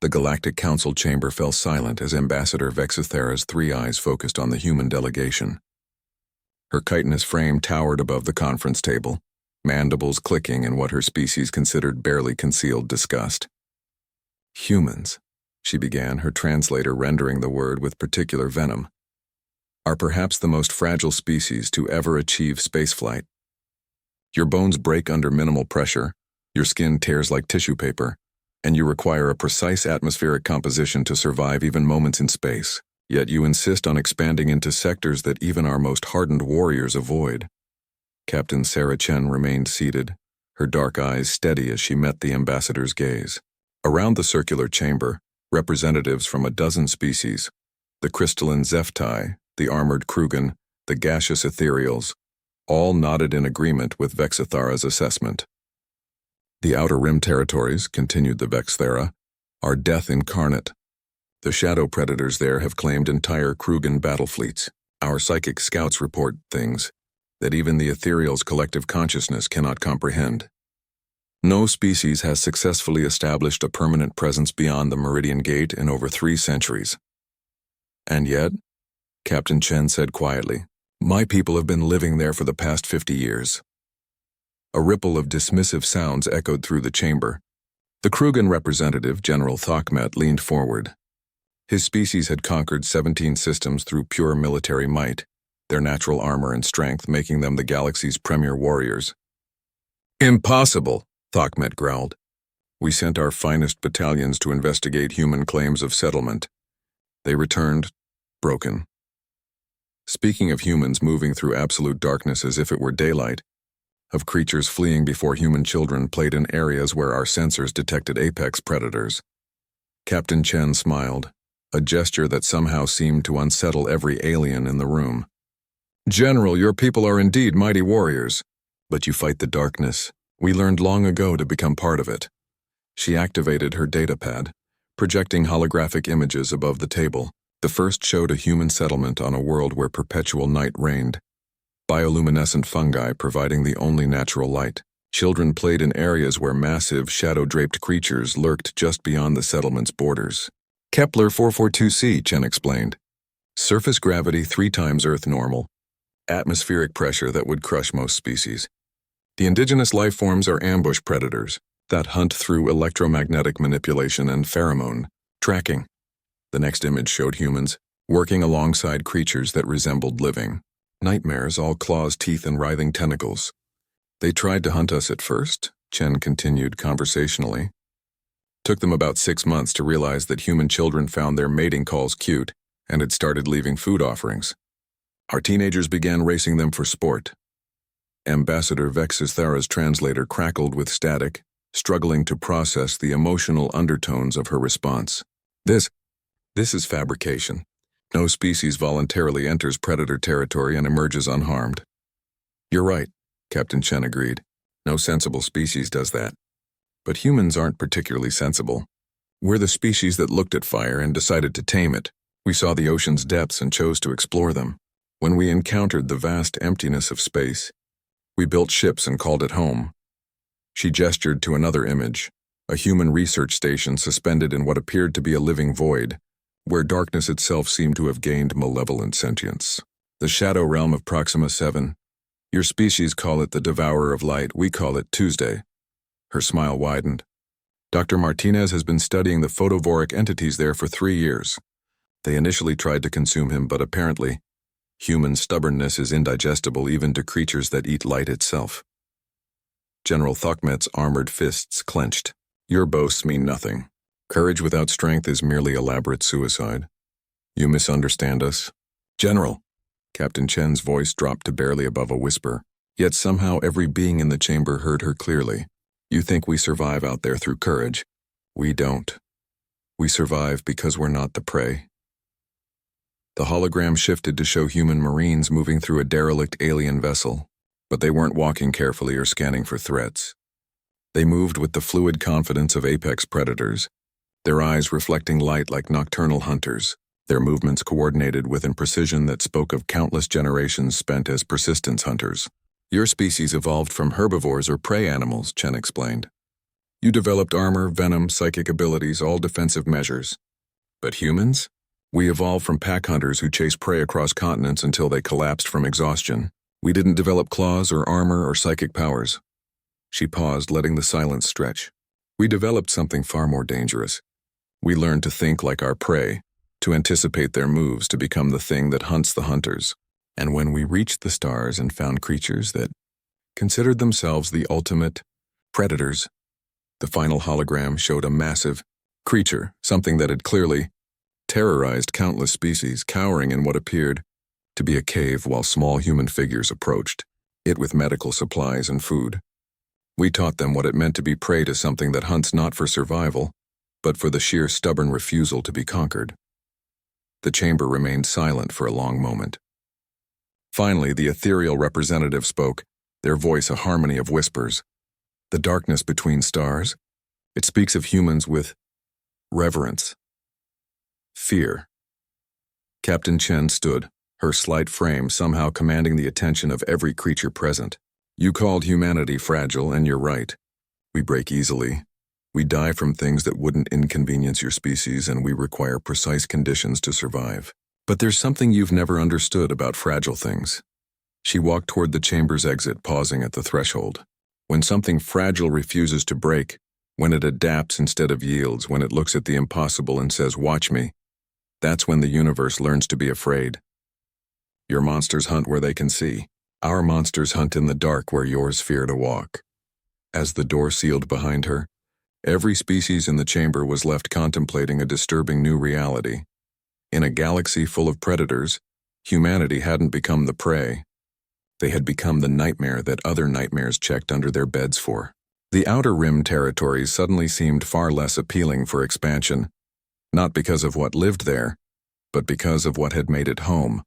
The Galactic Council chamber fell silent as Ambassador Vexithera's three eyes focused on the human delegation. Her chitinous frame towered above the conference table, mandibles clicking in what her species considered barely concealed disgust. Humans, she began, her translator rendering the word with particular venom, are perhaps the most fragile species to ever achieve spaceflight. Your bones break under minimal pressure, your skin tears like tissue paper, and you require a precise atmospheric composition to survive even moments in space. Yet you insist on expanding into sectors that even our most hardened warriors avoid. Captain Sarah Chen remained seated, her dark eyes steady as she met the ambassador's gaze. Around the circular chamber, representatives from a dozen species, the crystalline Zephtai, the armored Krugen, the gaseous ethereals, all nodded in agreement with Vexithara's assessment. The Outer Rim territories, continued the Vexthera, are death incarnate. The shadow predators there have claimed entire Krugen battle fleets. Our psychic scouts report things that even the ethereal's collective consciousness cannot comprehend. No species has successfully established a permanent presence beyond the Meridian Gate in over 3 centuries. And yet, Captain Chen said quietly, my people have been living there for the past 50 years. A ripple of dismissive sounds echoed through the chamber. The Krugen representative, General Thokmet, leaned forward. His species had conquered 17 systems through pure military might, their natural armor and strength making them the galaxy's premier warriors. Impossible, Thokmet growled. We sent our finest battalions to investigate human claims of settlement. They returned, broken. Speaking of humans moving through absolute darkness as if it were daylight, of creatures fleeing before human children played in areas where our sensors detected apex predators. Captain Chen smiled, a gesture that somehow seemed to unsettle every alien in the room. General, your people are indeed mighty warriors, but you fight the darkness. We learned long ago to become part of it. She activated her datapad, projecting holographic images above the table. The first showed a human settlement on a world where perpetual night reigned. Bioluminescent fungi providing the only natural light. Children played in areas where massive, shadow-draped creatures lurked just beyond the settlement's borders. Kepler 442c, Chen explained. Surface gravity 3 times Earth normal. Atmospheric pressure that would crush most species. The indigenous life forms are ambush predators that hunt through electromagnetic manipulation and pheromone tracking. The next image showed humans working alongside creatures that resembled living. Nightmares, all claws, teeth, and writhing tentacles. They tried to hunt us at first, Chen continued conversationally. Took them about 6 months to realize that human children found their mating calls cute and had started leaving food offerings. Our teenagers began racing them for sport. Ambassador Vexithera's translator crackled with static, struggling to process the emotional undertones of her response. This is fabrication. No species voluntarily enters predator territory and emerges unharmed. You're right, Captain Chen agreed. No sensible species does that. But humans aren't particularly sensible. We're the species that looked at fire and decided to tame it. We saw the ocean's depths and chose to explore them. When we encountered the vast emptiness of space, we built ships and called it home. She gestured to another image, a human research station suspended in what appeared to be a living void, where darkness itself seemed to have gained malevolent sentience. The shadow realm of Proxima 7. Your species call it the Devourer of Light, we call it Tuesday. Her smile widened. Dr. Martinez has been studying the photovoric entities there for 3 years. They initially tried to consume him, but apparently, human stubbornness is indigestible even to creatures that eat light itself. General Thokmet's armored fists clenched. Your boasts mean nothing. Courage without strength is merely elaborate suicide. You misunderstand us. General, Captain Chen's voice dropped to barely above a whisper, yet somehow every being in the chamber heard her clearly. You think we survive out there through courage. We don't. We survive because we're not the prey. The hologram shifted to show human marines moving through a derelict alien vessel, but they weren't walking carefully or scanning for threats. They moved with the fluid confidence of apex predators, their eyes reflecting light like nocturnal hunters, their movements coordinated with a precision that spoke of countless generations spent as persistence hunters. Your species evolved from herbivores or prey animals, Chen explained. You developed armor, venom, psychic abilities, all defensive measures. But humans? We evolved from pack hunters who chased prey across continents until they collapsed from exhaustion. We didn't develop claws or armor or psychic powers. She paused, letting the silence stretch. We developed something far more dangerous. We learned to think like our prey, to anticipate their moves, to become the thing that hunts the hunters. And when we reached the stars and found creatures that considered themselves the ultimate predators, the final hologram showed a massive creature, something that had clearly terrorized countless species, cowering in what appeared to be a cave while small human figures approached it with medical supplies and food. We taught them what it meant to be prey to something that hunts not for survival, but for the sheer stubborn refusal to be conquered. The chamber remained silent for a long moment. Finally, the ethereal representative spoke, their voice a harmony of whispers. The darkness between stars, it speaks of humans with reverence, fear. Captain Chen stood, her slight frame somehow commanding the attention of every creature present. You called humanity fragile, and you're right. We break easily. We die from things that wouldn't inconvenience your species, and we require precise conditions to survive. But there's something you've never understood about fragile things. She walked toward the chamber's exit, pausing at the threshold. When something fragile refuses to break, when it adapts instead of yields, when it looks at the impossible and says, "Watch me," that's when the universe learns to be afraid. Your monsters hunt where they can see. Our monsters hunt in the dark where yours fear to walk. As the door sealed behind her, every species in the chamber was left contemplating a disturbing new reality. In a galaxy full of predators, humanity hadn't become the prey. They had become the nightmare that other nightmares checked under their beds for. The Outer Rim territories suddenly seemed far less appealing for expansion, not because of what lived there, but because of what had made it home.